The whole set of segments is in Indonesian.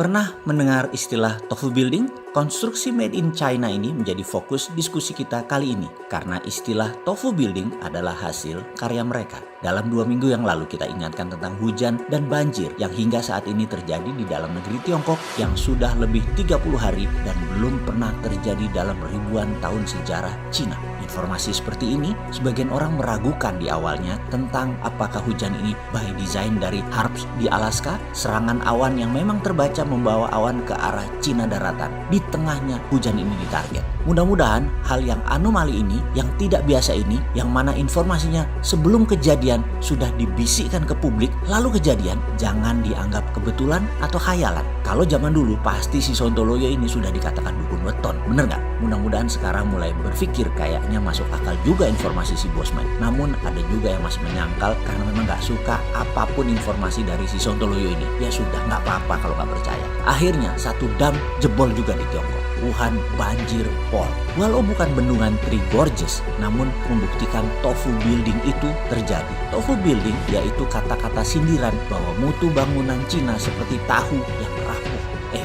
Pernah mendengar istilah tofu building? Konstruksi made in China ini menjadi fokus diskusi kita kali ini karena istilah tofu building adalah hasil karya mereka. Dalam 2 minggu yang lalu kita ingatkan tentang hujan dan banjir yang hingga saat ini terjadi di dalam negeri Tiongkok yang sudah lebih 30 hari dan belum pernah terjadi dalam ribuan tahun sejarah Cina. Informasi seperti ini, sebagian orang meragukan di awalnya tentang apakah hujan ini by design dari HARPS di Alaska, serangan awan yang memang terbaca membawa awan ke arah Cina daratan. Di tengahnya hujan ini ditarget. Mudah-mudahan hal yang anomali ini, yang tidak biasa ini, yang mana informasinya sebelum kejadian sudah dibisikkan ke publik, lalu kejadian, jangan dianggap kebetulan atau khayalan. Kalau zaman dulu pasti si Sontoloyo ini sudah dikatakan dukun weton, bener nggak? Mudah-mudahan sekarang mulai berpikir kayaknya masuk akal juga informasi si Bosman. Namun ada juga yang masih menyangkal karena memang nggak suka apapun informasi dari si Sontoloyo ini. Ya sudah, nggak apa-apa kalau nggak percaya. Akhirnya satu dam jebol juga di Tiongkok. Wuhan banjir pol. Walau bukan bendungan Three Gorges, namun membuktikan tofu building itu terjadi. Tofu building yaitu kata-kata sindiran bahwa mutu bangunan Cina seperti tahu yang rapuh.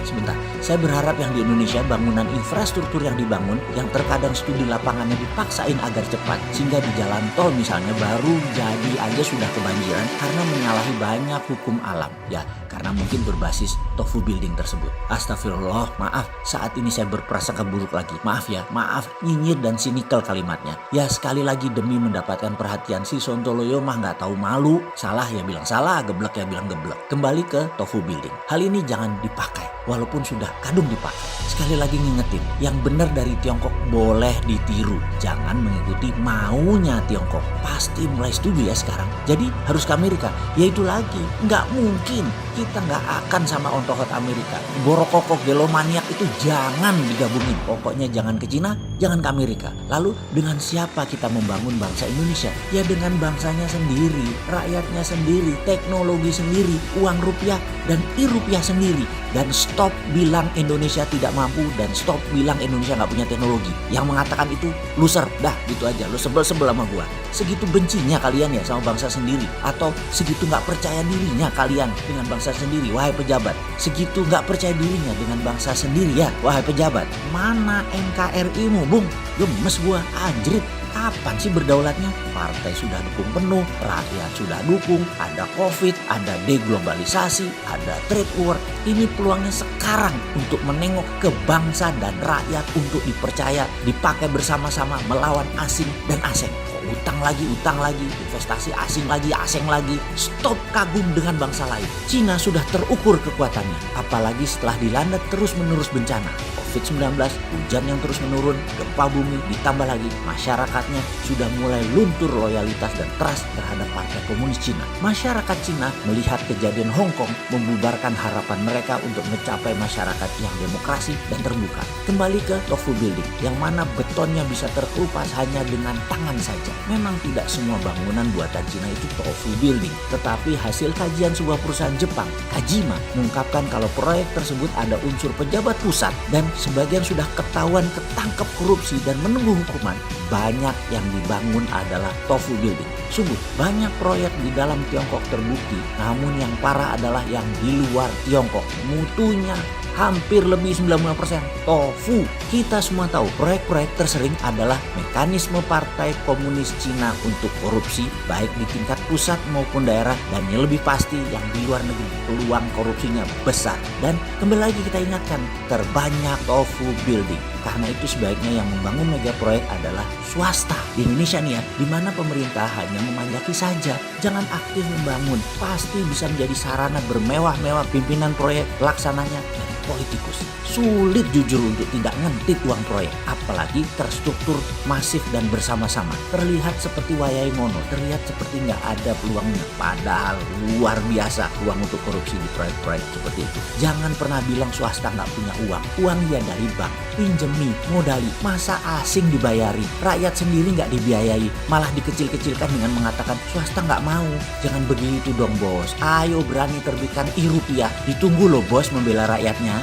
Sebentar, saya berharap yang di Indonesia bangunan infrastruktur yang dibangun yang terkadang studi lapangannya dipaksain agar cepat sehingga di jalan tol misalnya baru jadi aja sudah kebanjiran karena menyalahi banyak hukum alam. Ya, karena mungkin berbasis tofu building tersebut. Astagfirullah, maaf, saat ini saya berprasangka buruk lagi. Maaf ya, maaf, nyinyir dan sinikal kalimatnya. Ya sekali lagi demi mendapatkan perhatian si Sontoloyo mah nggak tahu malu. Salah ya bilang salah, geblek ya bilang geblek. Kembali ke tofu building. Hal ini jangan dipakai. Walaupun sudah kadung dipakai. Sekali lagi ngingetin, yang benar dari Tiongkok boleh ditiru. Jangan mengikuti maunya Tiongkok. Pasti mulai setuju ya sekarang. Jadi harus ke Amerika. Ya itu lagi, nggak mungkin kita nggak akan sama ontohot Amerika. Borokokok gelomaniak itu jangan digabungin. Pokoknya jangan ke Cina, jangan ke Amerika. Lalu dengan siapa kita membangun bangsa Indonesia? Ya dengan bangsanya sendiri, rakyatnya sendiri, teknologi sendiri, uang rupiah dan i-rupiah sendiri. Dan stop bilang Indonesia tidak mampu dan stop bilang Indonesia nggak punya teknologi. Yang mengatakan itu loser, dah gitu aja. Lo sebel-sebel sama gua. Segitu bencinya kalian ya sama bangsa sendiri, atau segitu nggak percaya dirinya kalian dengan bangsa sendiri, wahai pejabat. Segitu nggak percaya dirinya dengan bangsa sendiri ya, wahai pejabat. Mana NKRI-mu, Bung? Gemes gua, anjrit. Kapan sih berdaulatnya? Partai sudah dukung penuh, rakyat sudah dukung, ada COVID, ada deglobalisasi, ada trade war. Ini peluangnya sekarang untuk menengok ke bangsa dan rakyat untuk dipercaya, dipakai bersama-sama melawan asing dan asing. Utang lagi, investasi asing lagi. Stop kagum dengan bangsa lain. Cina sudah terukur kekuatannya, apalagi setelah dilanda terus-menerus bencana. COVID-19, hujan yang terus menurun, gempa bumi, ditambah lagi masyarakatnya sudah mulai luntur loyalitas dan trust terhadap Partai Komunis Cina. Masyarakat Cina melihat kejadian Hong Kong membubarkan harapan mereka untuk mencapai masyarakat yang demokrasi dan terbuka. Kembali ke tofu building, yang mana betonnya bisa terkelupas hanya dengan tangan saja. Memang tidak semua bangunan buatan Cina itu tofu building, tetapi hasil kajian sebuah perusahaan Jepang, Kajima, mengungkapkan kalau proyek tersebut ada unsur pejabat pusat dan sebagian sudah ketahuan ketangkep korupsi dan menunggu hukuman. Banyak yang dibangun adalah tofu building. Sungguh banyak proyek di dalam Tiongkok terbukti, namun yang parah adalah yang di luar Tiongkok. Mutunya hampir lebih 90% tofu. Kita semua tahu proyek-proyek tersering adalah mekanisme Partai Komunis Cina untuk korupsi baik di tingkat pusat maupun daerah, dan yang lebih pasti yang di luar negeri peluang korupsinya besar. Dan kembali lagi kita ingatkan, terbanyak tofu building. Karena itu sebaiknya yang membangun mega proyek adalah swasta. Di Indonesia nih ya, di mana pemerintah hanya memanjaki saja, jangan aktif membangun. Pasti bisa menjadi sarana bermewah-mewah pimpinan proyek, laksananya politikus. Sulit jujur untuk tidak ngentit uang proyek, apalagi terstruktur masif dan bersama-sama. Terlihat seperti wayai ngono, terlihat seperti nggak ada peluangnya, padahal luar biasa uang untuk korupsi di proyek-proyek seperti itu. Jangan pernah bilang swasta nggak punya uang. Uang ya dari bank, pinjemi, modali, masa asing dibayari, rakyat sendiri nggak dibiayai, malah dikecil-kecilkan dengan mengatakan swasta nggak mau. Jangan begitu dong bos, ayo berani terbitkan i-rupiah, ditunggu loh bos membela rakyatnya.